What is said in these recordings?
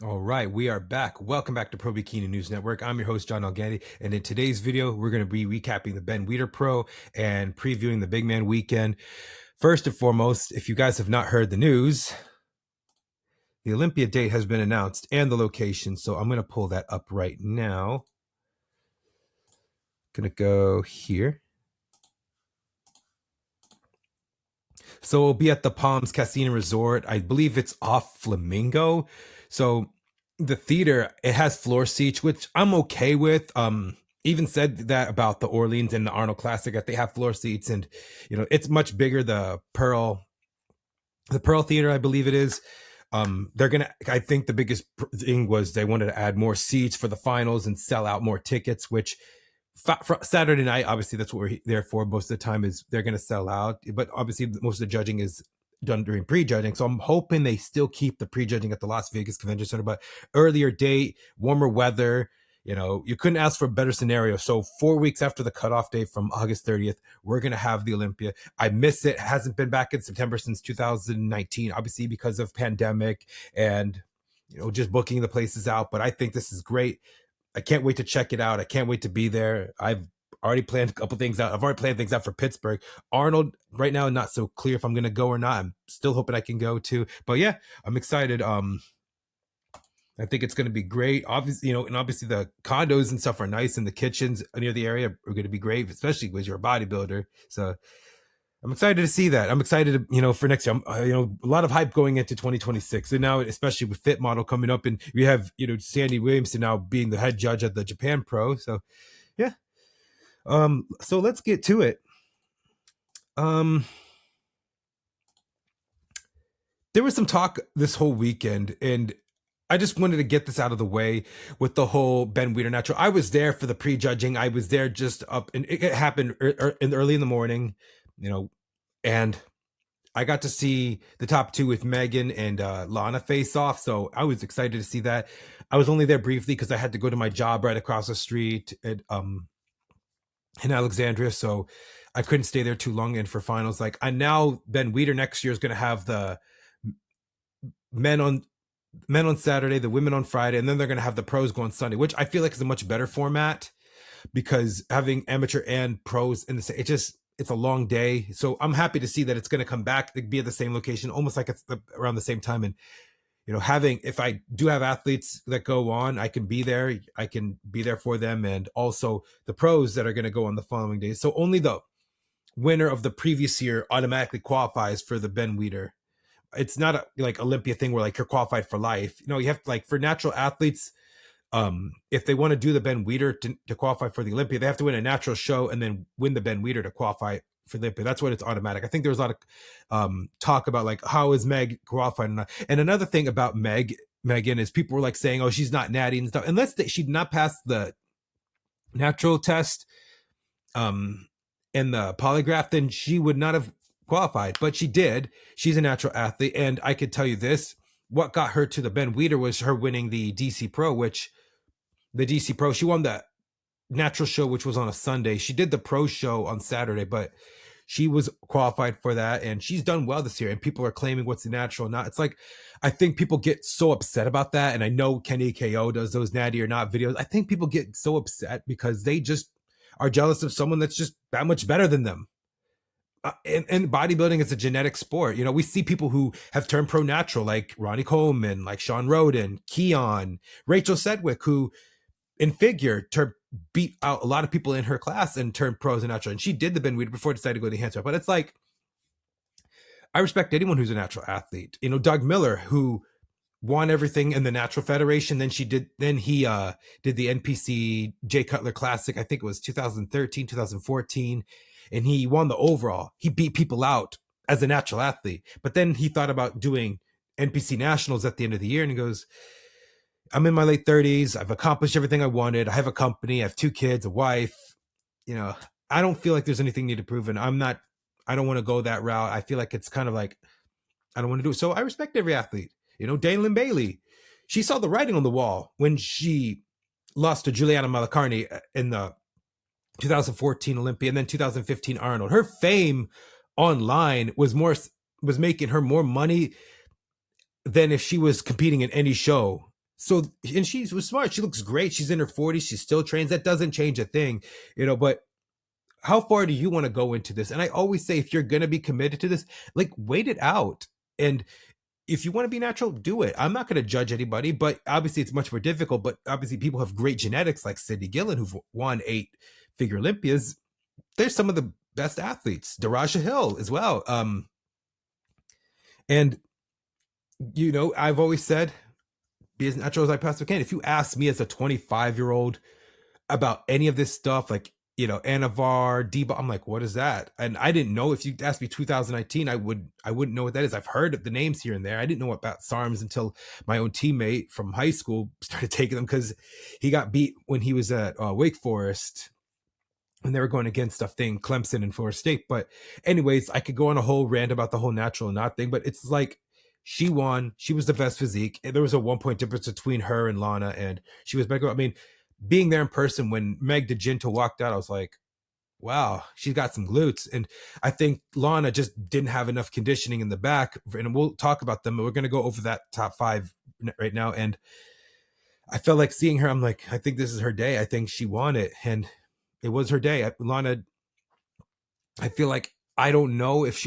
All right, we are back. Welcome back to Pro Bikini News Network. I'm your host, John Algandi, and in today's video, we're going to be recapping the Weider Pro and previewing the Bigman weekend. First and foremost, if you guys have not heard the news, the Olympia date has been announced and the location, so I'm going to pull that up right now. Going to go here. So it'll be at the Palms Casino Resort. I believe it's off Flamingo. So the theater, it has floor seats, which I'm okay with. Even said that about the Orleans and the Arnold Classic, that they have floor seats, and it's much bigger. The Pearl Theater, I believe it is. I think the biggest thing was they wanted to add more seats for the finals and sell out more tickets, which Saturday night, obviously that's what we're there for most of the time, is they're going to sell out, but obviously most of the judging is done during pre-judging, so I'm hoping they still keep the pre-judging at the Las Vegas Convention Center, but earlier date, warmer weather. You couldn't ask for a better scenario. So 4 weeks after the cutoff date from August 30th, we're going to have the Olympia. I miss it. Hasn't been back in September since 2019, obviously because of pandemic and just booking the places out, but I think this is great. I can't wait to check it out. I can't wait to be there. I've already planned a couple things out. I've already planned things out for Pittsburgh. Arnold, right now, not so clear if I'm going to go or not. I'm still hoping I can go too. But yeah, I'm excited. I think it's going to be great. Obviously, and obviously the condos and stuff are nice, and the kitchens near the area are going to be great, especially because you're a bodybuilder. So I'm excited to see that. I'm excited, for next year. A lot of hype going into 2026, and now especially with Fit Model coming up, and we have Sandy Williamson now being the head judge at the Japan Pro. So yeah, so let's get to it. There was some talk this whole weekend, and I just wanted to get this out of the way with the whole Ben Weider natural. I was there for the pre-judging. I was there just up, and it happened early in the morning, and I got to see the top two with Megan and Lana face off. So I was excited to see that. I was only there briefly because I had to go to my job right across the street in Alexandria. So I couldn't stay there too long. And for finals, I now Ben Weider next year is going to have the men on Saturday, the women on Friday, and then they're going to have the pros go on Sunday, which I feel like is a much better format because having amateur and pros in the same, it's a long day. So I'm happy to see that it's going to come back to be at the same location, almost like it's around the same time. And, if I do have athletes that go on, I can be there. I can be there for them. And also the pros that are going to go on the following days. So only the winner of the previous year automatically qualifies for the Ben Weider. It's not a Olympia thing where you're qualified for life. You have to, for natural athletes, if they want to do the Ben Weider to qualify for the Olympia, they have to win a natural show and then win the Ben Weider to qualify for the Olympia. That's what it's automatic. I think there was a lot of talk about how is Meg qualified or not. And another thing about Megan is people were saying, oh, she's not natty and stuff. Unless she'd not passed the natural test and the polygraph, then she would not have qualified, but she did. She's a natural athlete, and I could tell you this: what got her to the Ben Weider was her winning the DC Pro, she won the natural show, which was on a Sunday. She did the pro show on Saturday, but she was qualified for that, and she's done well this year. And people are claiming what's the natural or not. It's I think people get so upset about that, and I know Kenny KO does those natty or not videos. I think people get so upset because they just are jealous of someone that's just that much better than them. And bodybuilding is a genetic sport. We see people who have turned pro natural, like Ronnie Coleman, like Sean Roden, Keon, Rachel Sedgwick, who in figure beat out a lot of people in her class and turned pros and natural. And she did the Ben Weider before decided to go to the handstand. But it's I respect anyone who's a natural athlete. Doug Miller, who won everything in the Natural Federation. Then he did the NPC Jay Cutler Classic. I think it was 2013, 2014. And he won the overall. He beat people out as a natural athlete. But then he thought about doing NPC Nationals at the end of the year. And he goes, I'm in my late 30s. I've accomplished everything I wanted. I have a company. I have 2 kids, a wife. I don't feel like there's anything need to prove. And I don't want to go that route. I feel like it's kind of I don't want to do it. So I respect every athlete. Daylin Bailey, she saw the writing on the wall when she lost to Juliana Malacarne in the 2014 Olympia and then 2015 Arnold. Her fame online was making her more money than if she was competing in any show. So, and she was smart. She looks great. She's in her 40s. She still trains. That doesn't change a thing, but how far do you want to go into this? And I always say, if you're going to be committed to this, like, wait it out. And if you want to be natural, do it. I'm not going to judge anybody, but obviously it's much more difficult. But obviously people have great genetics like Sydney Gillen, who've won 8-figure Olympias. They're some of the best athletes. Daraja Hill as well. And, I've always said, be as natural as I possibly can. If you ask me as a 25-year-old about any of this stuff, like, Anavar, Deba, I'm like, what is that? And I didn't know. If you asked me 2019, I wouldn't know what that is. I've heard of the names here and there. I didn't know about SARMs until my own teammate from high school started taking them, because he got beat when he was at Wake Forest, and they were going against stuff thing, Clemson and Florida State. But anyways, I could go on a whole rant about the whole natural and not thing, but it's like, she won. She was the best physique. And there was a 1-point difference between her and Lana, and she was better. I mean, being there in person when Meg DeGinto walked out, I was like, wow, she's got some glutes. And I think Lana just didn't have enough conditioning in the back. And we'll talk about them, but we're going to go over that top 5 right now. And I felt like seeing her, I'm like, I think this is her day. I think she won it. And it was her day. Lana, I feel like, I don't know if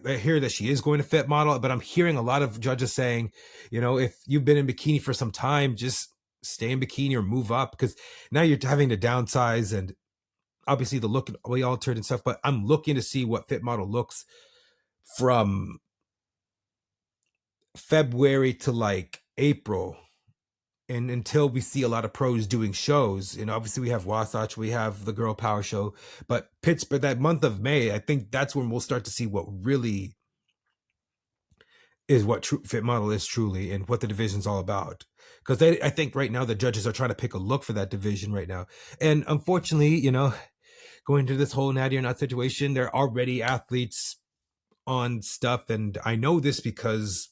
I hear that she is going to fit model, but I'm hearing a lot of judges saying, if you've been in bikini for some time, just stay in bikini or move up, because now you're having to downsize, and obviously the look we altered and stuff. But I'm looking to see what fit model looks from February to like April, and until we see a lot of pros doing shows. Obviously we have Wasatch, we have the Girl Power Show, but Pittsburgh, that month of May, I think that's when we'll start to see what really is what fit model is truly, and what the division's all about. Because I think right now the judges are trying to pick a look for that division right now. And unfortunately, going into this whole natty or not situation, there are already athletes on stuff. And I know this because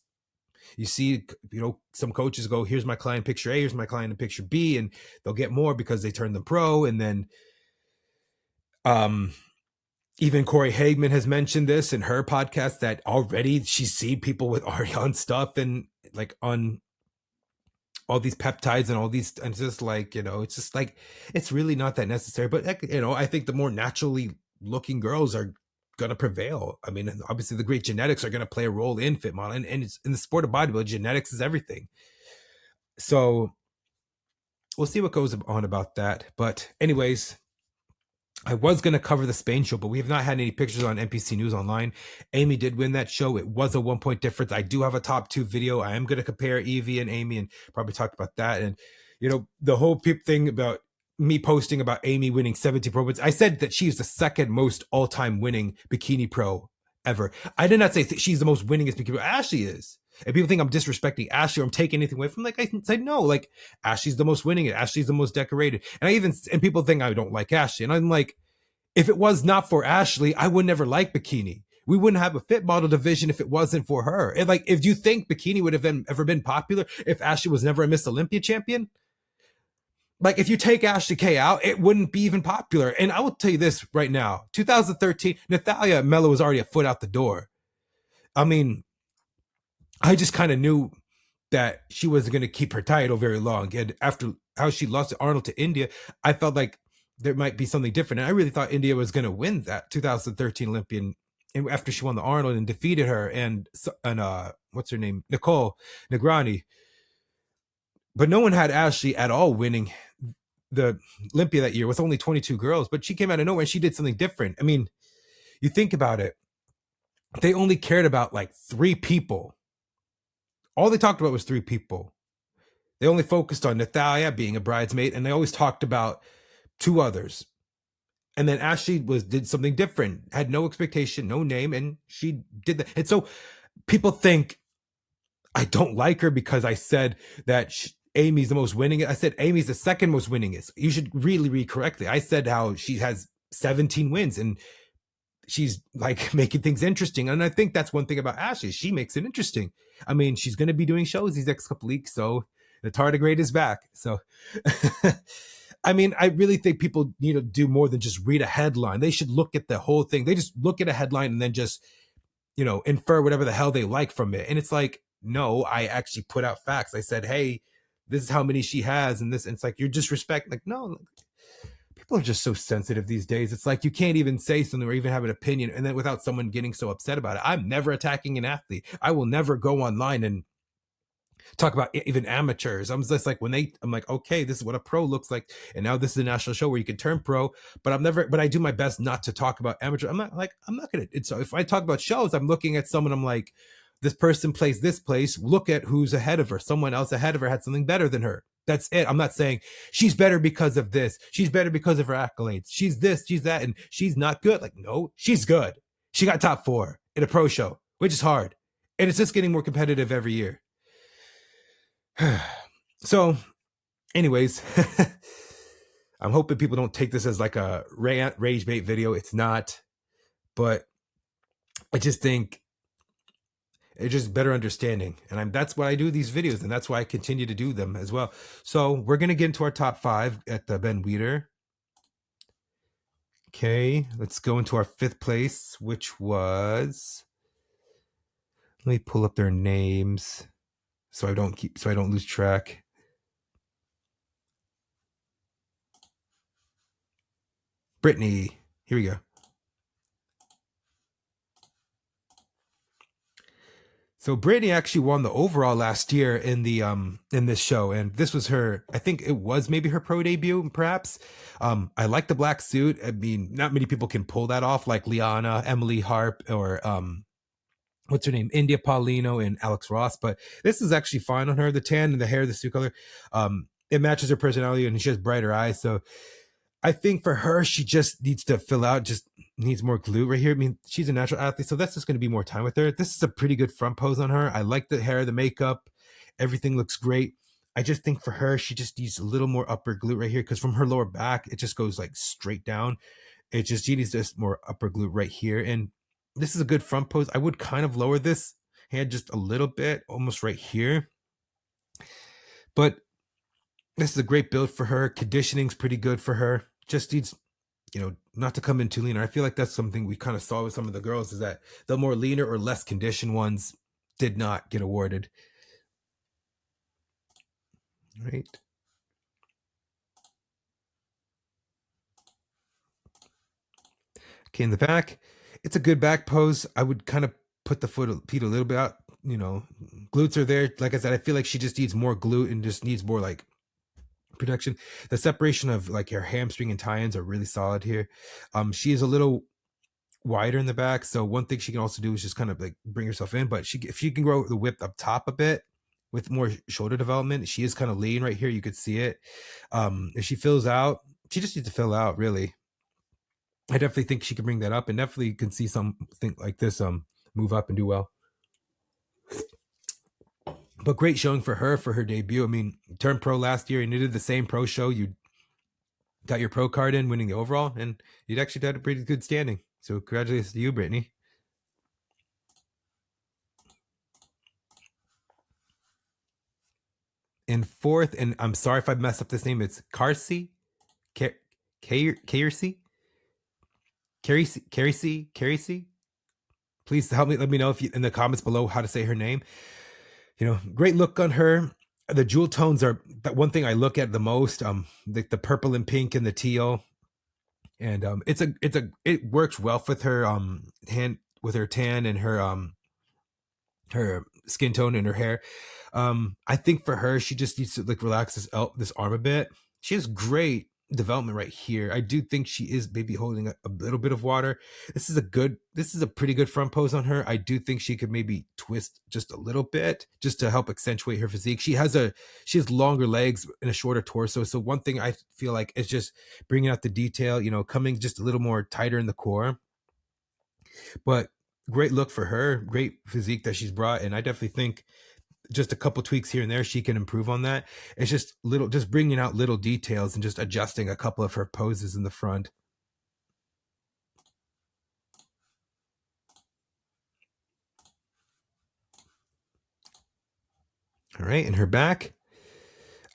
you see, some coaches go, here's my client picture A, here's my client in picture B, and they'll get more because they turn them pro. And then even Corey Hageman has mentioned this in her podcast, that already she's seen people with already on stuff and like on all these peptides and all these, and it's just like, it's just like, it's really not that necessary. But I think the more naturally looking girls are gonna prevail. I mean, obviously the great genetics are gonna play a role in fit model, and it's in the sport of bodybuilding, genetics is everything. So we'll see what goes on about that. But anyways, I was going to cover the Spain show, but we have not had any pictures on NPC News Online. Amy did win that show. It was a 1-point difference. I do have a top 2 video. I am going to compare Evie and Amy and probably talk about that. And, the whole thing about me posting about Amy winning 70 pro wins, I said that she's the second most all-time winning bikini pro ever. I did not say she's the most winningest bikini pro. Ashley is. And people think I'm disrespecting Ashley or I'm taking anything away from, like, I said, no, like, Ashley's the most winning. Ashley's the most decorated. And people think I don't like Ashley. And I'm like, if it was not for Ashley, I would never like bikini. We wouldn't have a fit model division if it wasn't for her. And like, if you think bikini would have ever been popular if Ashley was never a Miss Olympia champion, like, if you take Ashley K out, it wouldn't be even popular. And I will tell you this right now, 2013, Natalia Mello was already a foot out the door. I mean, I just kind of knew that she wasn't going to keep her title very long. And after how she lost to Arnold to India, I felt like there might be something different. And I really thought India was going to win that 2013 Olympian. And after she won the Arnold and defeated her and what's her name? Nicole Negrani. But no one had Ashley at all winning the Olympia that year with only 22 girls. But she came out of nowhere and she did something different. I mean, you think about it. They only cared about like 3 people. All they talked about was 3 people. They only focused on Natalia being a bridesmaid, and they always talked about 2 others. And then Ashley did something different, had no expectation, no name, and she did that. And so people think I don't like her because I said that Amy's the most winning. I said Amy's the second most winningest. You should really read correctly. I said how she has 17 wins and she's like making things interesting. And I think that's one thing about Ashley. She makes it interesting. I mean, she's going to be doing shows these next couple weeks. So the tardigrade is back. So, I mean, I really think people need to do more than just read a headline. They should look at the whole thing. They just look at a headline and then just, infer whatever the hell they like from it. And it's like, no, I actually put out facts. I said, hey, this is how many she has, and this, and it's like you're disrespect. Like, no, people are just so sensitive these days. It's like you can't even say something or even have an opinion, and then without someone getting so upset about it. I'm never attacking an athlete. I will never go online and talk about even amateurs. I'm just like, I'm like, okay, this is what a pro looks like, and now this is a national show where you can turn pro. But I do my best not to talk about amateur. I'm not gonna. So if I talk about shows, I'm looking at someone. I'm like, this person plays this place. Look at who's ahead of her. Someone else ahead of her had something better than her. That's it. I'm not saying she's better because of this. She's better because of her accolades. She's this, she's that, and she's not good. Like, no, she's good. She got top 4 in a pro show, which is hard. And it's just getting more competitive every year. So, anyways, I'm hoping people don't take this as like a rage bait video. It's not, but I just think it's just better understanding, and that's why I do these videos, and that's why I continue to do them as well. So we're gonna get into our top 5 at the Ben Weider. Okay, let's go into our 5th place, which was, let me pull up their names so I don't lose track. Brittany, here we go. So Brittany actually won the overall last year in the in this show, and this was her, I think it was maybe her pro debut, perhaps. I like the black suit. I mean, not many people can pull that off, like Liana, Emily Harp, or what's her name, India Paulino and Alex Ross. But this is actually fine on her. The tan and the hair, the suit color, it matches her personality, and she has brighter eyes. So I think for her, she just needs to fill out, just needs more glute right here. I mean, she's a natural athlete, so that's just going to be more time with her. This is a pretty good front pose on her. I like the hair, the makeup, everything looks great. I just think for her, she just needs a little more upper glute right here, because from her lower back, it just goes like straight down. She needs just more upper glute right here. And this is a good front pose. I would kind of lower this hand just a little bit, almost right here. But this is a great build for her. Conditioning's pretty good for her. Just needs, not to come in too lean. I feel like that's something we kind of saw with some of the girls, is that the more leaner or less conditioned ones did not get awarded. Right. Okay, in the back, it's a good back pose. I would kind of put the feet a little bit out. Glutes are there. Like I said, I feel like she just needs more glute and just needs more like production. The separation of like her hamstring and tie-ins are really solid here. She is a little wider in the back, so one thing she can also do is just kind of like bring herself in. But if she can grow the width up top a bit with more shoulder development, she is kind of lean right here. You could see it. If she fills out, she just needs to fill out really. I definitely think she can bring that up, and definitely can see something like this move up and do well. But great showing for her debut. I mean, turned pro last year and you did the same pro show. You got your pro card in, winning the overall, and you'd actually had a pretty good standing. So congratulations to you, Brittany. In 4th, and I'm sorry if I messed up this name, it's Carcy, Carcy. Please help me. Let me know if you in the comments below how to say her name. Great look on her. The jewel tones are that one thing I look at the most. The purple and pink and the teal, and it works well with her hand, with her tan and her skin tone and her hair. I think for her, she just needs to like relax this arm a bit. She has great development right here. I do think she is maybe holding a little bit of water. This is a pretty good front pose on her. I do think she could maybe twist just a little bit just to help accentuate her physique. She has longer legs and a shorter torso. So one thing I feel like is just bringing out the detail, coming just a little more tighter in the core. But great look for her, great physique that she's brought. And I definitely think just a couple tweaks here and there, she can improve on that. It's just bringing out little details and just adjusting a couple of her poses in the front. All right, and her back,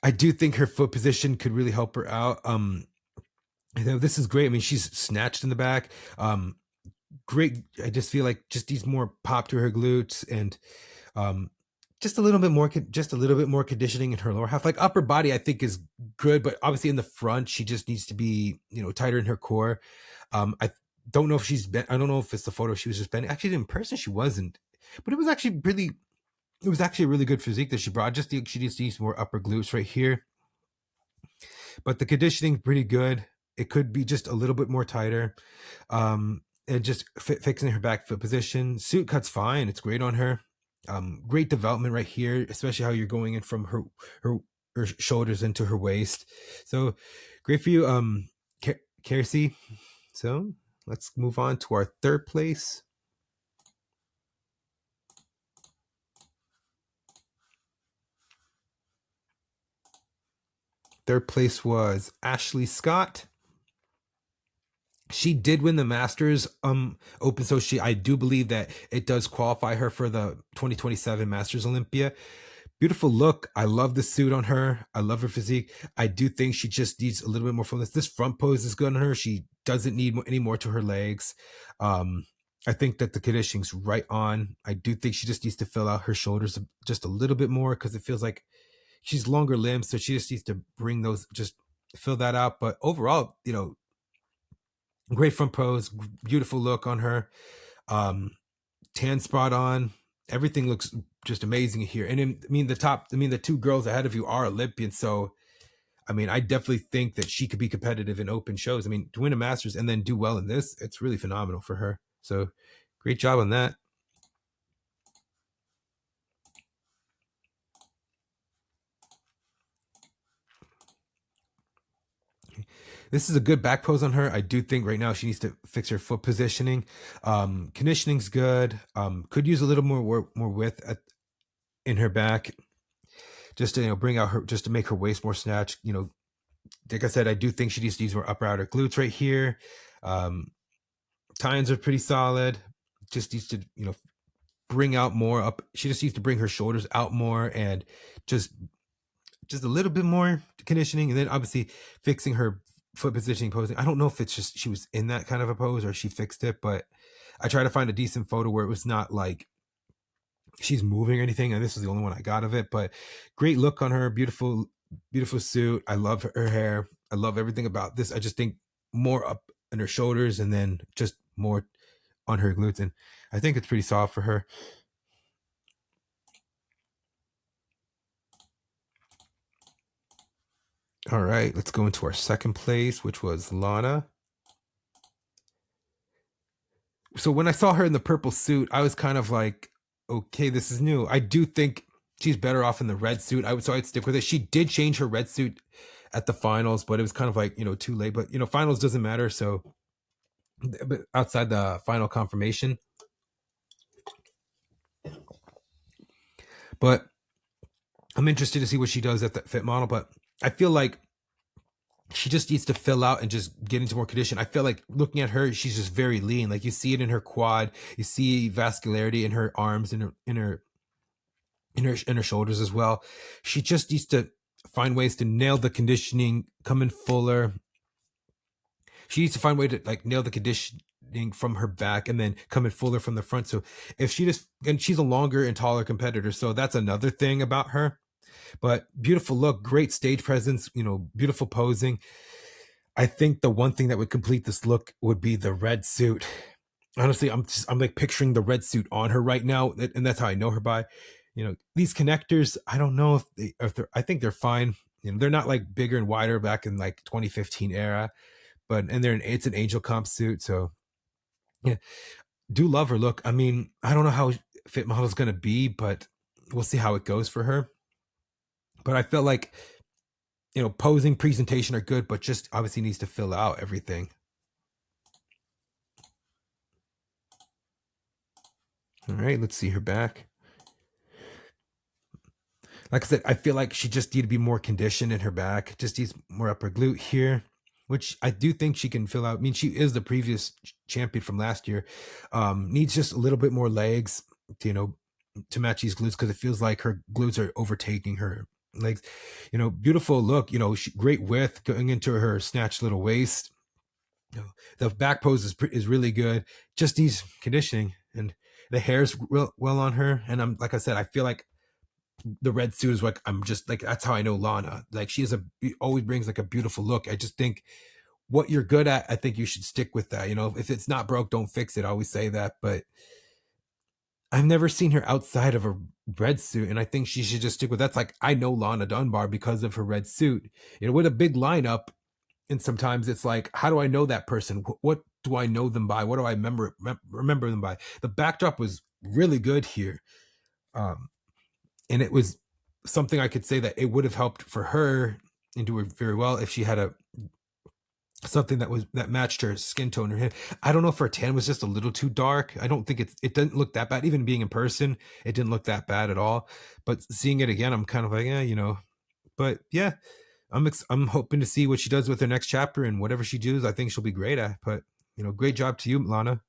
I do think her foot position could really help her out. This is great. I mean, she's snatched in the back. Great. I just feel like just needs more pop to her glutes, and just a little bit more, just a little bit more conditioning in her lower half. Like upper body, I think is good, but obviously in the front, she just needs to be, tighter in her core. I don't know if she's been. I don't know if it's the photo she was just bending. Actually, in person, she wasn't, but it was actually really. It was actually a really good physique that she brought. Just she just needs more upper glutes right here, but the conditioning pretty good. It could be just a little bit more tighter, and just fixing her back foot position. Suit cuts fine. It's great on her. Great development right here, especially how you're going in from her her shoulders into her waist. So great for you, Kelsey. So let's move on to our third place. Third place was Ashley Scott. She did win the Masters Open, so I do believe that it does qualify her for the 2027 Masters Olympia. Beautiful look. I love the suit on her. I love her physique. I do think she just needs a little bit more fullness. This front pose is good on her. She doesn't need any more to her legs. I think that the conditioning's right on. I do think she just needs to fill out her shoulders just a little bit more, because it feels like she's longer limbs, so she just needs to bring those, just fill that out. But overall, great front pose, beautiful look on her. Tan spot on. Everything looks just amazing here. And the two girls ahead of you are Olympians. So, I definitely think that she could be competitive in open shows. To win a Masters and then do well in this, it's really phenomenal for her. So great job on that. This is a good back pose on her. I do think right now she needs to fix her foot positioning. Conditioning's good. Could use a little more width in her back, just to bring out her, just to make her waist more snatched. Like I said, I do think she needs to use more upper outer glutes right here. Tines are pretty solid. Just needs to bring out more up. She just needs to bring her shoulders out more, and just a little bit more conditioning, and then obviously fixing her foot positioning, posing. I don't know if it's just she was in that kind of a pose or she fixed it, but I try to find a decent photo where it was not like she's moving or anything, and this is the only one I got of it. But great look on her. Beautiful suit. I love her hair. I love everything about this. I just think more up in her shoulders, and then just more on her glutes, and I think it's pretty soft for her. All right, let's go into our second place, which was Lana. So when I saw her in the purple suit, I was kind of like, okay, this is new. I do think she's better off in the red suit. I'd stick with it. She did change her red suit at the finals, but it was kind of like, too late. But finals doesn't matter. So, but outside the final confirmation. But I'm interested to see what she does at the fit model. But I feel like she just needs to fill out and just get into more condition. I feel like looking at her, she's just very lean. Like you see it in her quad, you see vascularity in her arms, in her shoulders as well. She just needs to find ways to nail the conditioning, come in fuller. She needs to find a way to nail the conditioning from her back and then come in fuller from the front. So if she just, and she's a longer and taller competitor, so that's another thing about her. But beautiful look, great stage presence, beautiful posing. I think the one thing that would complete this look would be the red suit. Honestly, I'm like picturing the red suit on her right now, and that's how I know her by. These connectors, I don't know if they're, I think they're fine. They're not like bigger and wider back in like 2015 era, but it's an Angel comp suit, so yeah, do love her look. I don't know how fit model is going to be, but we'll see how it goes for her. But I felt like posing, presentation are good, but just obviously needs to fill out everything. All right, let's see her back. Like I said, I feel like she just needs to be more conditioned in her back. Just needs more upper glute here, which I do think she can fill out. She is the previous champion from last year. Needs just a little bit more legs, to match these glutes, because it feels like her glutes are overtaking her legs. Beautiful look. Great width going into her snatched little waist. The back pose is really good. Just needs conditioning, and the hair's well on her. And like I said, I feel like the red suit is like, I'm just like, that's how I know Lana. Like she always brings like a beautiful look. I just think what you're good at, I think you should stick with that. You know, if it's not broke, don't fix it. I always say that, but I've never seen her outside of a red suit, and I think she should just stick with that's like, I know Lana Dunbar because of her red suit. You know, with a big lineup, and sometimes it's like, how do I know that person? What do I know them by? What do I remember them by? The backdrop was really good here. Um, and it was something I could say that it would have helped for her and do her very well if she had a something that matched her skin tone or hair. I don't know if her tan was just a little too dark. I don't think it didn't look that bad. Even being in person, it didn't look that bad at all. But seeing it again, I'm kind of like, yeah, you know. But yeah, I'm hoping to see what she does with her next chapter, and whatever she does, I think she'll be great at. But you know, great job to you, Lana.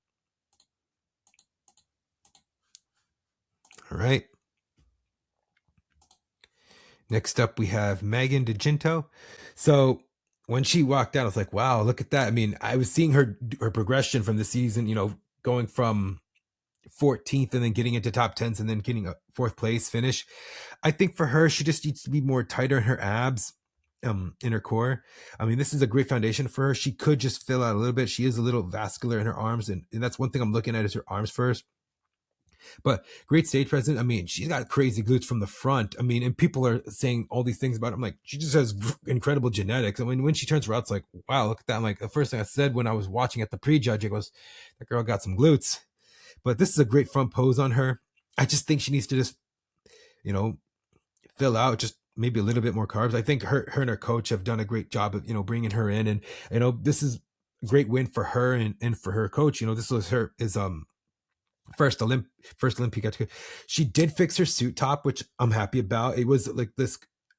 All right. Next up, we have Megan DeGinto. So when she walked out, I was like, wow, look at that. I mean, I was seeing her progression from the season, you know, going from 14th and then getting into top 10s and then getting a fourth place finish. I think for her, she just needs to be more tighter in her abs, in her core. I mean, this is a great foundation for her. She could just fill out a little bit. She is a little vascular in her arms, and that's one thing I'm looking at is her arms first. But great stage presence. I mean, she's got crazy glutes from the front. I mean, and people are saying all these things about it. I'm like, she just has incredible genetics. I mean, when she turns around, it's like, wow, look at that. I'm like, the first thing I said when I was watching at the pre-judging was, that girl got some glutes. But this is a great front pose on her. I just think she needs to just, you know, fill out just maybe a little bit more carbs. I think her and her coach have done a great job of, you know, bringing her in, and you know, this is a great win for her and for her coach. You know, this was her first Olympia. She did fix her suit top, which I'm happy about. It was like this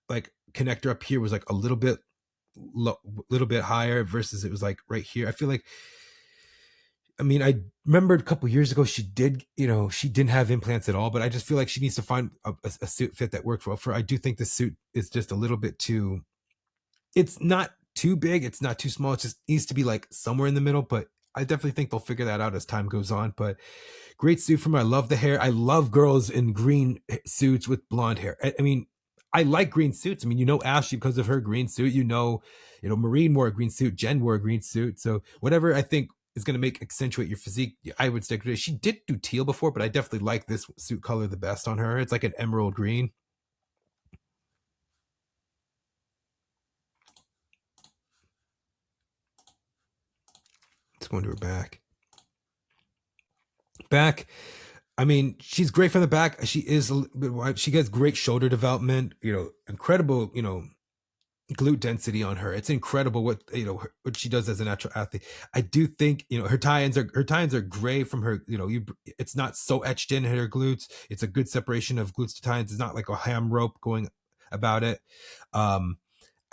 like connector up here was like a little bit higher versus it was like right here. I feel like, I mean, I remember a couple years ago she did, you know, she didn't have implants at all, but I just feel like she needs to find a suit fit that works well for her. I do think the suit is just a little bit too, it's not too big, it's not too small, it just needs to be like somewhere in the middle, but I definitely think they'll figure that out as time goes on. But great suit from her. I love the hair. I love girls in green suits with blonde hair. I mean, I like green suits. I mean, you know, Ashley because of her green suit. You know, Maureen wore a green suit. Jen wore a green suit. So whatever I think is going to make accentuate your physique, I would stick with it. She did do teal before, but I definitely like this suit color the best on her. It's like an emerald green. Let's go into her back. I mean, she's great from the back. She is a little bit wide. She gets great shoulder development, incredible, glute density on her. It's incredible what, what she does as a natural athlete. I do think, her tie-ins are gray from her, it's not so etched in her glutes. It's a good separation of glutes to tie-ins. It's not like a ham rope going about it.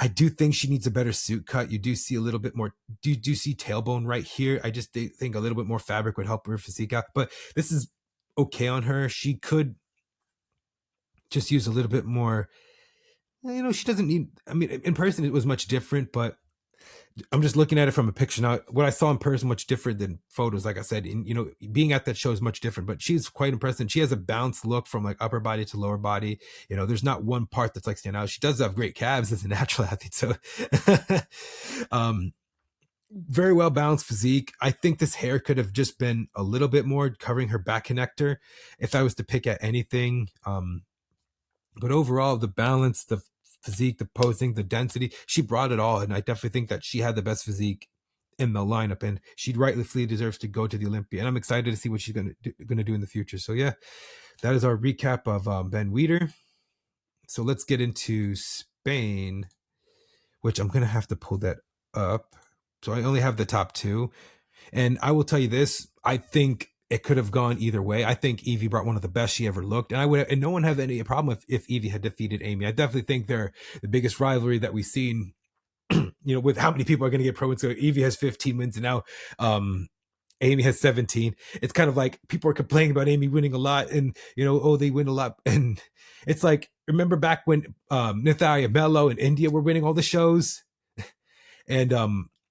I do think she needs a better suit cut. You do see a little bit more, do see tailbone right here. I just think a little bit more fabric would help her physique out, but this is okay on her. She could just use a little bit more, she doesn't need, I mean, in person it was much different, but I'm just looking at it from a picture now. What I saw in person much different than photos, like I said, and being at that show is much different, but she's quite impressive. She has a balanced look from like upper body to lower body. There's not one part that's like stand out. She does have great calves as a natural athlete, so very well balanced physique. I think this hair could have just been a little bit more covering her back connector if I was to pick at anything. But overall, the balance, the physique, the posing, the density, she brought it all. And I definitely think that she had the best physique in the lineup, and she rightfully deserves to go to the Olympia. And I'm excited to see what she's going to do in the future. So yeah, that is our recap of Ben Weider. So let's get into Spain, which I'm going to have to pull that up. So I only have the top two. And I will tell you this, I think it could have gone either way. I think Evie brought one of the best she ever looked, and no one have any problem if Evie had defeated Amy. I definitely think they're the biggest rivalry that we've seen. With how many people are going to get pro wins. So Evie has 15 wins, and now Amy has 17. It's kind of like people are complaining about Amy winning a lot, and they win a lot, and it's like, remember back when Natalia Mello and India were winning all the shows, and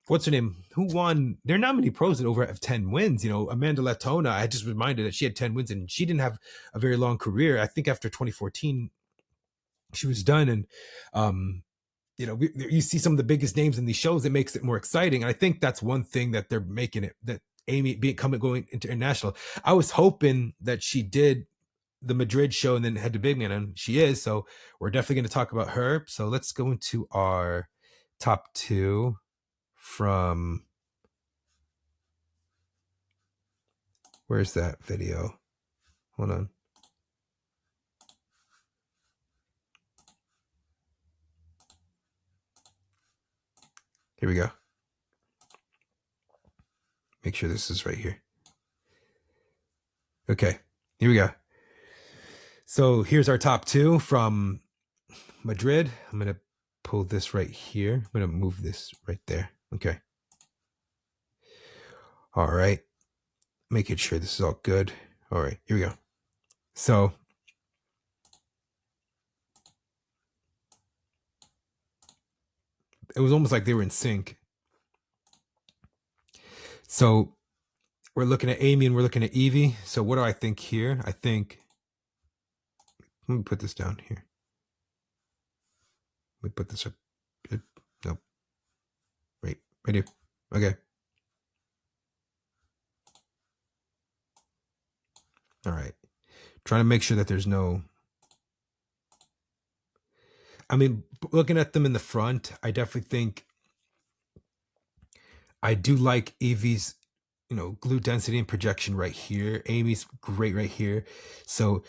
what's her name? Who won? There are not many pros that over have 10 wins. Amanda Latona, I just reminded that she had 10 wins and she didn't have a very long career. I think after 2014, she was done. And you know, you see some of the biggest names in these shows. It makes it more exciting, and I think that's one thing that they're making it, that Amy going international. I was hoping that she did the Madrid show and then head to Bigman, and she is. So we're definitely going to talk about her. So let's go into our top 2 from, where's that video? Hold on. Here we go. Make sure this is right here. Okay, here we go. So here's our top 2 from Madrid. I'm going to pull this right here. I'm going to move this right there. Okay. All right. Making sure this is all good. All right, here we go. So it was almost like they were in sync. So we're looking at Amy and we're looking at Evie. So what do I think here? I think, let me put this down here. Let me put this up. Nope. Right here. Okay. All right. Trying to make sure that there's no, I mean, looking at them in the front, I definitely think I do like Evie's, you know, glute density and projection right here. Amy's great right here. So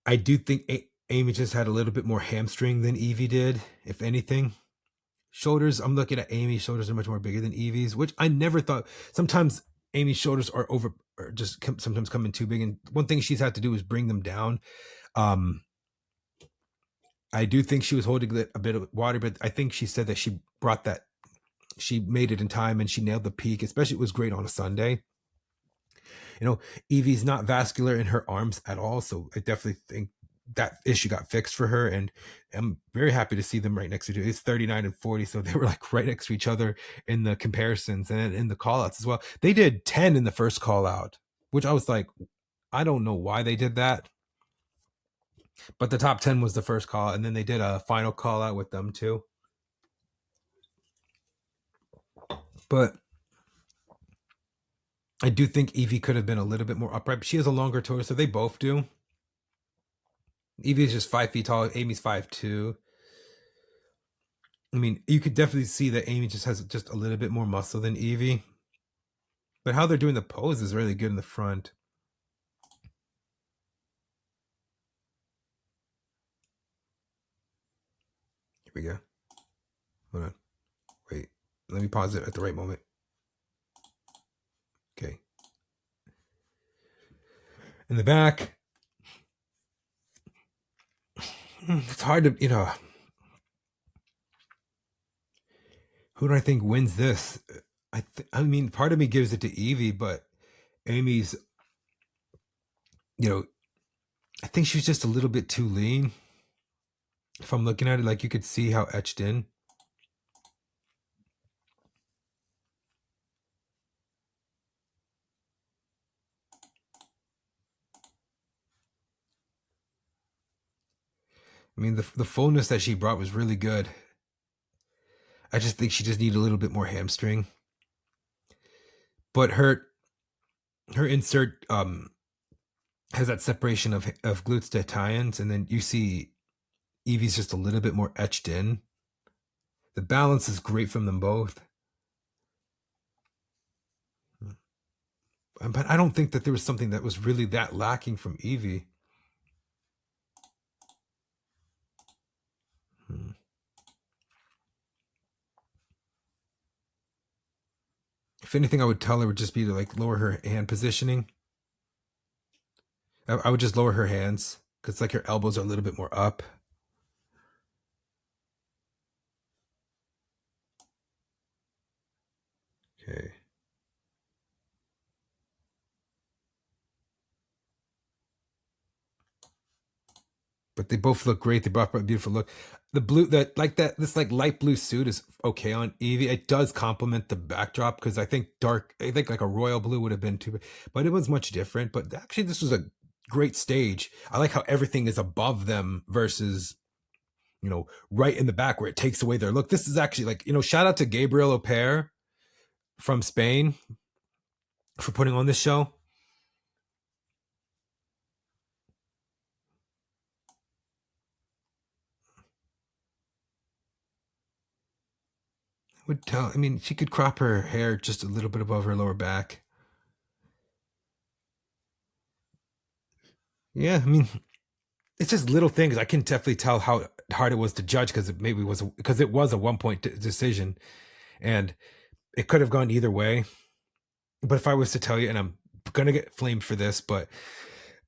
I do think Amy just had a little bit more hamstring than Evie did, if anything. Shoulders, I'm looking at Amy's shoulders are much more bigger than Evie's, which I never thought. Sometimes Amy's shoulders are just sometimes come in too big. And one thing she's had to do is bring them down. I do think she was holding a bit of water, but I think she said that she made it in time and she nailed the peak, especially it was great on a Sunday. You know, Evie's not vascular in her arms at all. So I definitely think that issue got fixed for her, and I'm very happy to see them right next to each other. It's 39 and 40, so they were like right next to each other in the comparisons and in the call outs as well. They did 10 in the first call out, which I was like, I don't know why they did that, but the top 10 was the first call, and then they did a final call out with them too. But I do think Evie could have been a little bit more upright, but she has a longer torso. They both do. Evie's just 5 feet tall. Amy's 5'2". I mean, you could definitely see that Amy just has just a little bit more muscle than Evie. But how they're doing the pose is really good in the front. Here we go. Hold on. Wait. Let me pause it at the right moment. Okay. In the back. It's hard to, you know. Who do I think wins this? I mean, part of me gives it to Evie, but Amy's, you know, I think she's just a little bit too lean. If I'm looking at it, like you could see how etched in. I mean, the fullness that she brought was really good. I just think she just needed a little bit more hamstring. But her insert has that separation of glutes to tines, and then you see Evie's just a little bit more etched in. The balance is great from them both. But I don't think that there was something that was really that lacking from Evie. If anything, I would tell her would just be to like lower her hand positioning. I would just lower her hands because like her elbows are a little bit more up. Okay. But they both look great. They both have a beautiful look. The blue, this like light blue suit is okay on Evie. It does complement the backdrop because I think like a royal blue would have been too, but it was much different. But actually, this was a great stage. I like how everything is above them versus right in the back where it takes away their look. This is actually like, shout out to Gabriel Oper from Spain for putting on this show. I mean, she could crop her hair just a little bit above her lower back. Yeah, I mean, it's just little things. I can definitely tell how hard it was to judge because it was a 1 point decision, and it could have gone either way. But if I was to tell you, and I'm gonna get flamed for this, but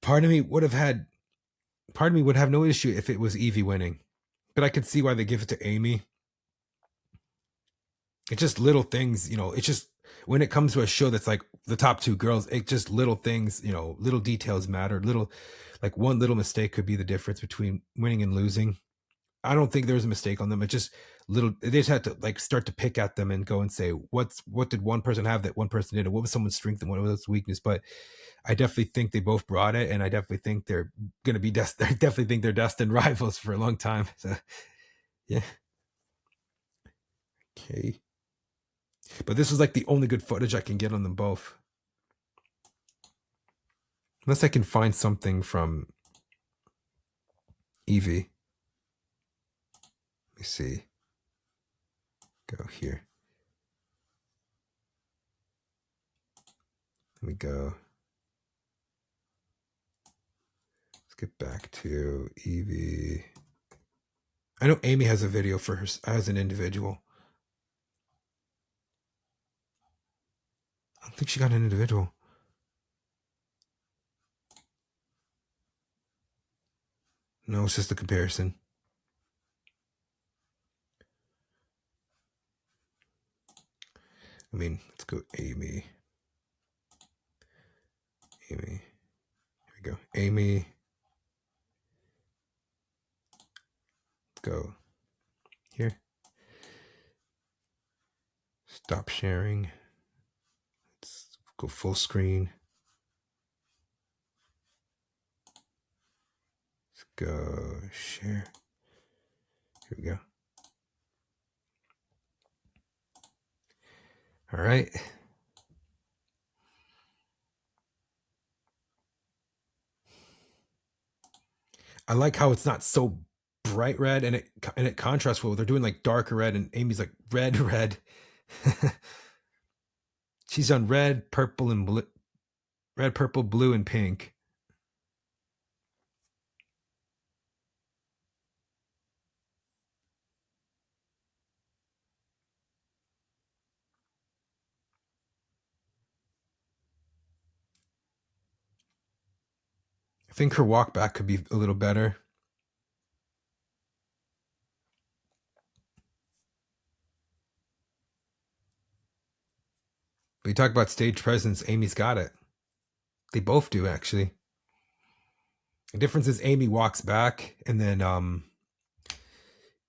part of me would have no issue if it was Evie winning, but I could see why they give it to Amy. It's just little things, it's just when it comes to a show that's like the top two girls, it's just little things, little details matter. Like one little mistake could be the difference between winning and losing. I don't think there was a mistake on them. It just they just had to like start to pick at them and go and say, what did one person have that one person didn't? What was someone's strength and what was its weakness? But I definitely think they both brought it, and I definitely think they're going to be I definitely think they're destined rivals for a long time. So, yeah. Okay. But this was like the only good footage I can get on them both. Unless I can find something from Evie. Let me see. Go here. Let me go. Let's get back to Evie. I know Amy has a video for her as an individual. I don't think she got an individual. No, it's just a comparison. I mean, let's go Amy. Here we go. Amy. Go here. Stop sharing. Let's go full screen. Let's go share. Here we go. All right. I like how it's not so bright red, and it contrasts well. They're doing like darker red, and Amy's like red. She's on red, purple, and blue. Red, purple, blue, and pink. I think her walk back could be a little better. But you talk about stage presence, Amy's got it. They both do, actually. The difference is Amy walks back, and then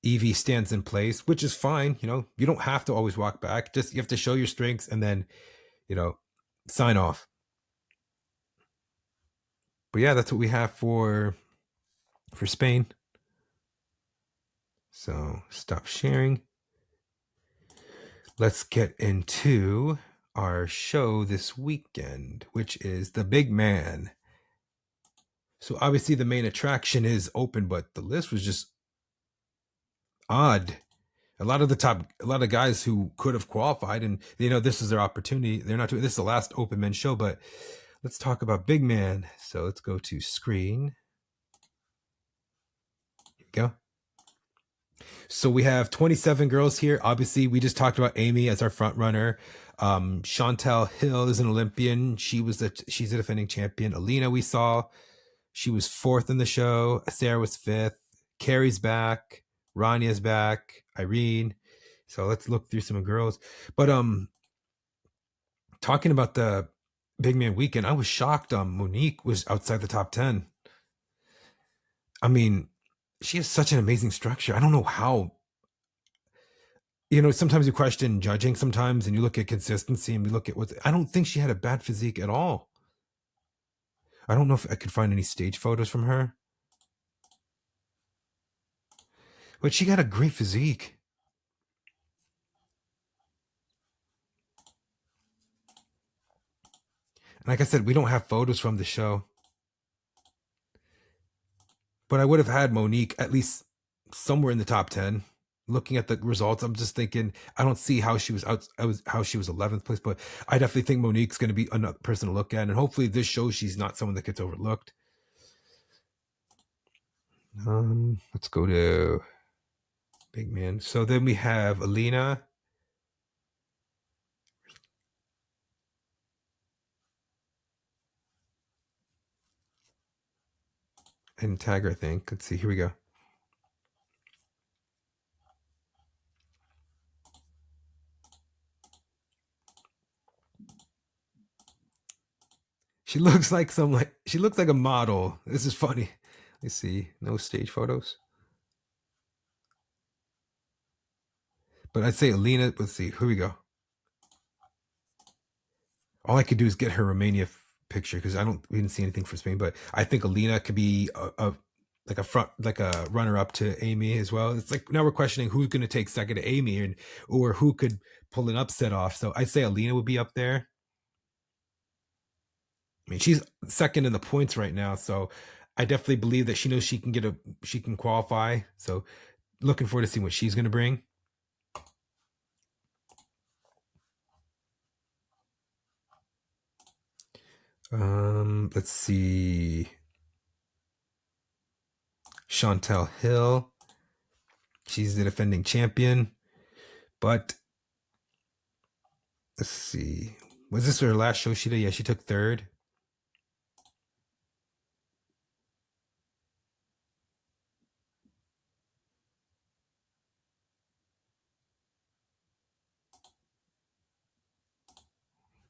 Evie stands in place, which is fine. You don't have to always walk back. Just you have to show your strengths and then, sign off. But yeah, that's what we have for Spain. So stop sharing. Let's get into our show this weekend, which is the Big Man. So obviously the main attraction is open, but the list was just odd. A lot of guys who could have qualified, and this is their opportunity. They're not doing this is the last open men's show, but let's talk about Big Man. So let's go to screen. Here we go. So we have 27 girls here. Obviously, we just talked about Amy as our front runner. Chantel Hill is an Olympian. She's a defending champion. Alina, we saw, she was 4th in the show. Sarah was 5th. Carrie's back. Ranya's back. Irene. So let's look through some girls. But talking about the Big Man weekend, I was shocked. Monique was outside the top 10. I mean, she has such an amazing structure. I don't know how. Sometimes you question judging sometimes, and you look at consistency, and we look at I don't think she had a bad physique at all. I don't know if I could find any stage photos from her. But she got a great physique. And like I said, we don't have photos from the show. But I would have had Monique at least somewhere in the top 10. Looking at the results, I'm just thinking I don't see how she was out. How she was 11th place, but I definitely think Monique's going to be another person to look at, and hopefully this shows she's not someone that gets overlooked. Let's go to Bigman. So then we have Alina. And tag her, I think. Let's see. Here we go. She looks like she looks like a model. This is funny. Let's see. No stage photos. But I'd say Alina. Let's see. Here we go. All I could do is get her Romania picture because we didn't see anything for Spain. But I think Alina could be like a runner up to Amy as well. It's like now we're questioning who's going to take second to Amy or who could pull an upset off. So I'd say Alina would be up there. I mean, she's second in the points right now, so I definitely believe that she knows she can qualify. So looking forward to seeing what she's going to bring. Let's see. Chantel Hill. She's the defending champion. But let's see. Was this her last show she did? Yeah, she took third.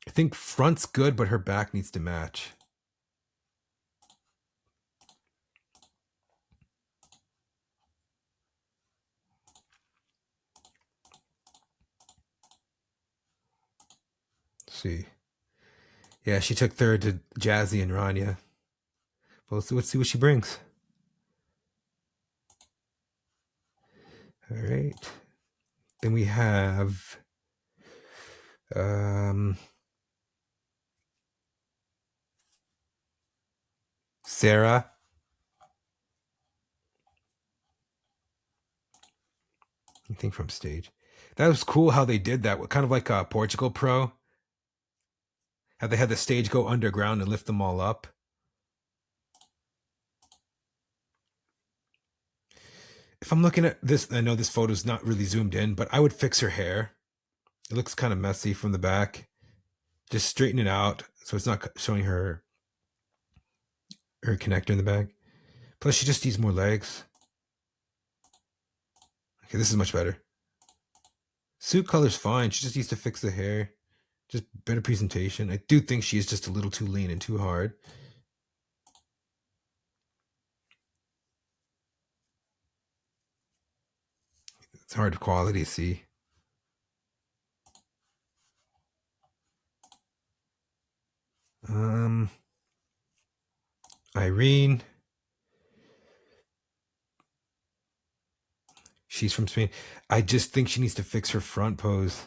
I think front's good, but her back needs to match. Let's see. Yeah, she took third to Jazzy and Rania. Well, let's see what she brings. All right. Then we have Sarah. Anything from stage. That was cool how they did that. Kind of like a Portugal Pro. How they had the stage go underground and lift them all up. If I'm looking at this, I know this photo's not really zoomed in, but I would fix her hair. It looks kind of messy from the back. Just straighten it out so it's not showing her connector in the back. Plus, she just needs more legs. Okay, this is much better. Suit color's fine. She just needs to fix the hair. Just better presentation. I do think she is just a little too lean and too hard. It's hard quality to see. Irene. She's from Spain. I just think she needs to fix her front pose.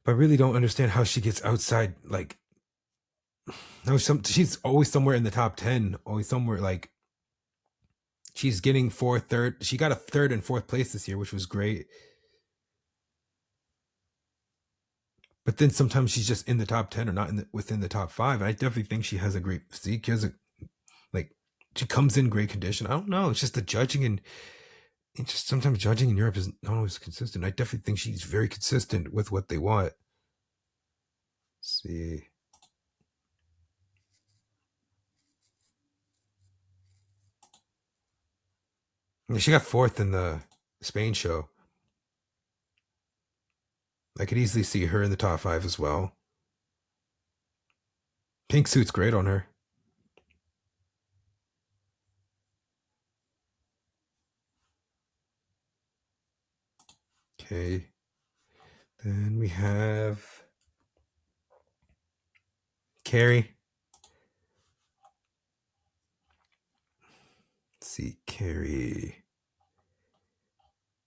But I really don't understand how she gets outside. Like, no, she's always somewhere in the top 10. Always somewhere like she's getting fourth, third. She got a third and fourth place this year, which was great. But then sometimes she's just in the top 10 or not within the top 5. And I definitely think she has a great physique. She comes in great condition. I don't know. It's just the judging and just sometimes judging in Europe is not always consistent. I definitely think she's very consistent with what they want. Let's see. Yeah, she got fourth in the Spain show. I could easily see her in the top 5 as well. Pink suit's great on her. Okay. Then we have Carrie. Let's see, Carrie.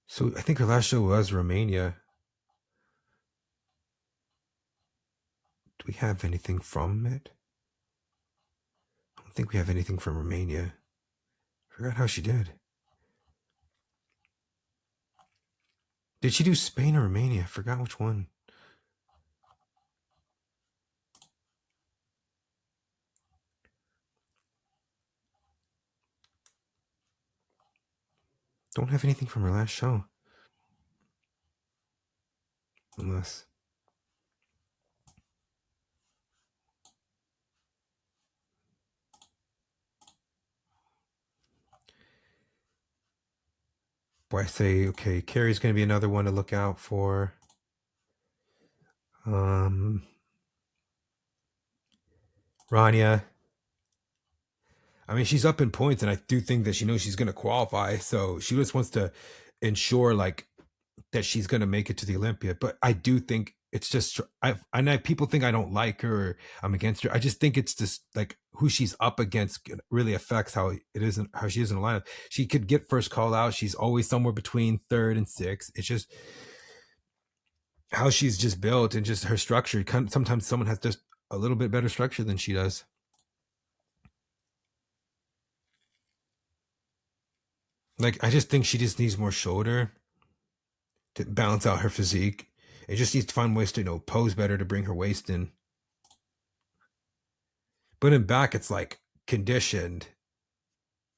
So I think her last show was Romania. Do we have anything from it? I don't think we have anything from Romania. I forgot how she did. Did she do Spain or Romania? I forgot which one. Don't have anything from her last show. Unless. Boy, I say, okay, Carrie's going to be another one to look out for. Rania. I mean, she's up in points, and I do think that she knows she's going to qualify. So she just wants to ensure, like, that she's going to make it to the Olympia. But I do think it's just, people think I don't like her or I'm against her. I just think it's just like who she's up against really affects how she is in the lineup. She could get first call out. She's always somewhere between third and sixth. It's just how she's just built and just her structure. Sometimes someone has just a little bit better structure than she does. Like, I just think she just needs more shoulder to balance out her physique. It just needs to find ways to, pose better to bring her waist in. But in back, it's like conditioned.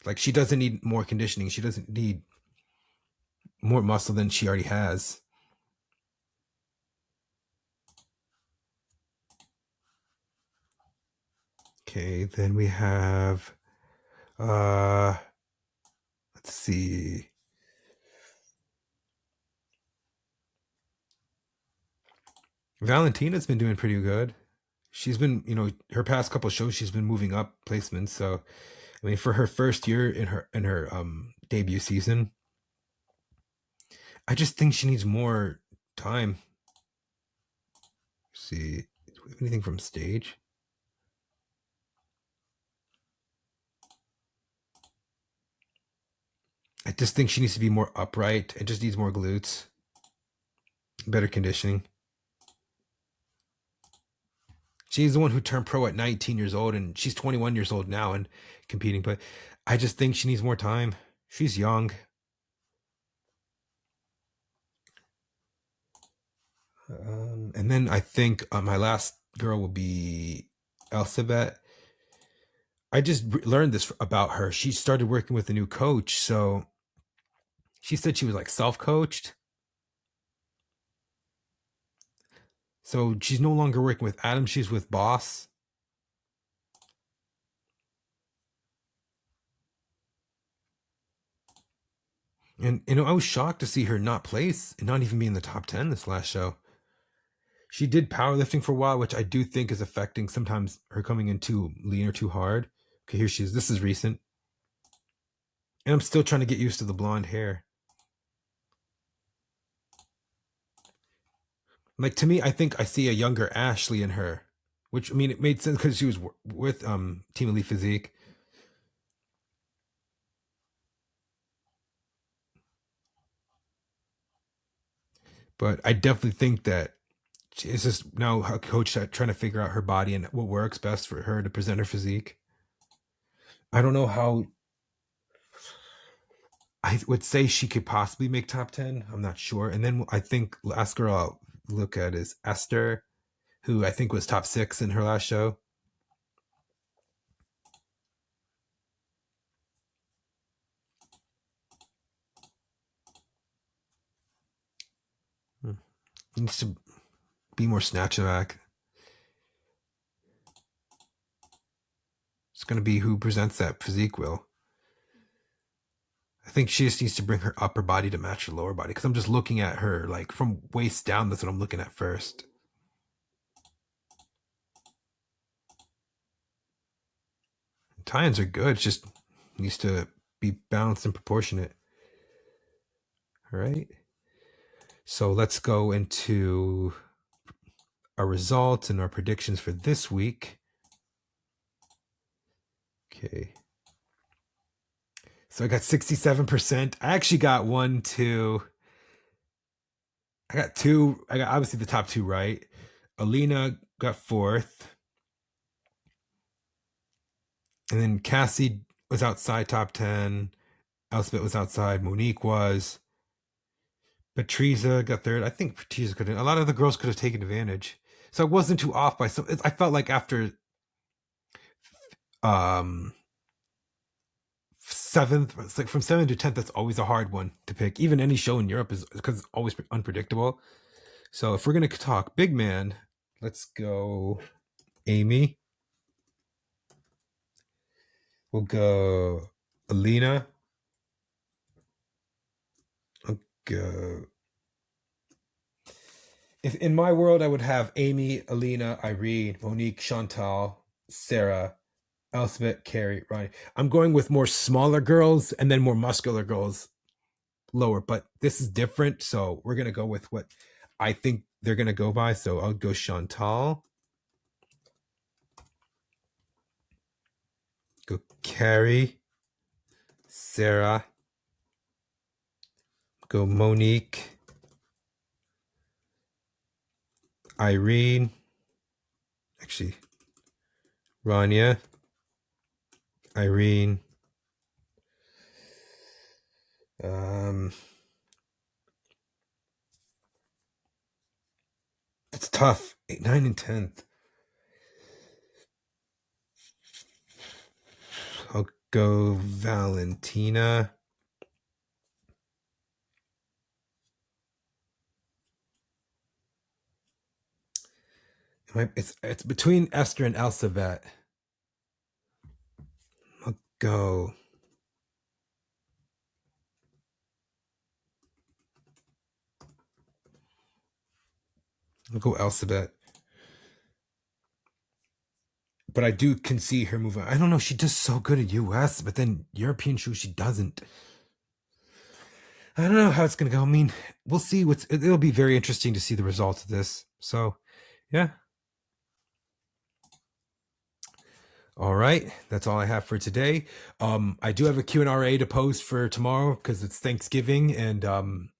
Like, she doesn't need more conditioning. She doesn't need more muscle than she already has. Okay, then we have, let's see. Valentina's been doing pretty good. She's been, her past couple shows, she's been moving up placements. So, I mean, for her first year in her debut season, I just think she needs more time. Let's see, do we have anything from stage? I just think she needs to be more upright. It just needs more glutes, better conditioning. She's the one who turned pro at 19 years old, and she's 21 years old now and competing. But I just think she needs more time. She's young. And then I think my last girl will be Elsabet. I just learned this about her. She started working with a new coach. So she said she was like self-coached. So she's no longer working with Adam. She's with Boss. And, I was shocked to see her not place and not even be in the top 10 this last show. She did powerlifting for a while, which I do think is affecting sometimes her coming in too lean or too hard. Okay, here she is. This is recent. And I'm still trying to get used to the blonde hair. Like, to me, I think I see a younger Ashley in her, which, I mean, it made sense because she was with Team Elite Physique. But I definitely think that it's just now a coach trying to figure out her body and what works best for her to present her physique. I don't know how. I would say she could possibly make top 10. I'm not sure. And then I think last girl I'll look at is Esther, who I think was top 6 in her last show. Needs to be more snatch back. It's going to be who presents that physique will. I think she just needs to bring her upper body to match her lower body, because I'm just looking at her like from waist down. That's what I'm looking at first. Tie-ins are good. It just needs to be balanced and proportionate. All right. So let's go into our results and our predictions for this week. Okay. So I got 67%. I actually got one, two. I got two. I got obviously the top two right. Alina got fourth. And then Cassie was outside top 10. Elspeth was outside. Monique was. Patriza got third. I think Patriza could have. A lot of the girls could have taken advantage. So I wasn't too off by some. I felt like after um seventh, it's like from 7th to 10th, that's always a hard one to pick. Even any show in Europe is because it's always unpredictable. So if we're gonna talk big man, let's go Amy. We'll go Alina. I'll go. If in my world, I would have Amy, Alina, Irene, Monique, Chantal, Sarah, Elspeth, Carrie, Ronnie. I'm going with more smaller girls and then more muscular girls lower, but this is different. So we're going to go with what I think they're going to go by. So I'll go Chantal. Go Carrie. Sarah. Go Monique. Irene. Actually, Rania. Irene. It's tough. 8, 9, and 10th. I'll go Valentina. It's between Esther and Elsavet. I'll go. I'll go Elsavet. But I can see her moving. I don't know. She does so good at US, but then European shoes, she doesn't. I don't know how it's going to go. I mean, we'll see. It'll be very interesting to see the results of this. So, yeah. All right, that's all I have for today. I do have a Q&A to post for tomorrow because it's Thanksgiving, and I'm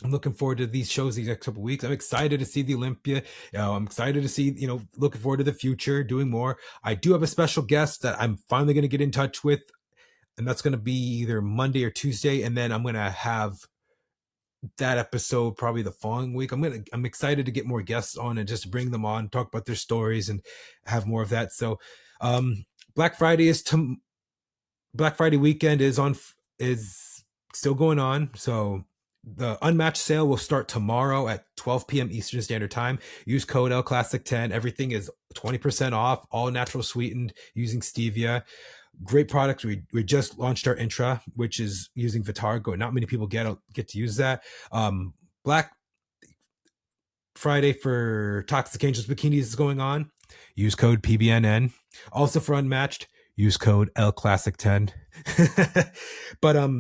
looking forward to these shows these next couple of weeks. I'm excited to see the Olympia. I'm excited to see, looking forward to the future, doing more. I do have a special guest that I'm finally going to get in touch with, and that's going to be either Monday or Tuesday, and then I'm going to have that episode probably the following week. I'm excited to get more guests on and just bring them on, talk about their stories, and have more of that. So, Black Friday Black Friday weekend is still going on. So the unmatched sale will start tomorrow at 12 p.m. Eastern Standard Time. Use code LClassic10. Everything is 20% off, all natural sweetened using stevia. Great products. We just launched our Intra, which is using Vitargo. Not many people get to use that. Black Friday for Toxic Angelz Bikinis is going on. Use code PBNN. Also for Unmatched, use code LClassic10. But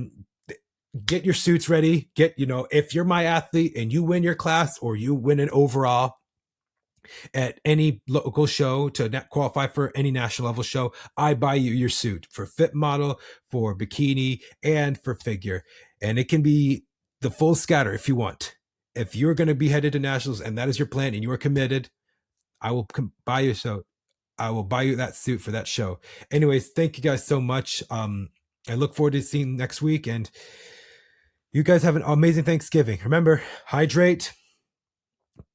get your suits ready. If you're my athlete and you win your class or you win an overall at any local show to qualify for any national level show, I buy you your suit for fit model, for bikini, and for figure. And it can be the full scatter if you want. If you're going to be headed to nationals and that is your plan and you are committed, I will buy you I will buy you that suit for that show. Anyways, thank you guys so much. I look forward to seeing you next week, and you guys have an amazing Thanksgiving. Remember, hydrate,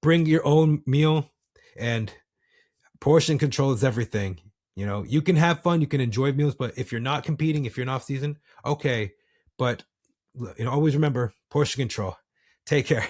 bring your own meal, and portion control is everything. You can have fun, you can enjoy meals, but if you're not competing, if you're in off season, okay. But always remember portion control. Take care.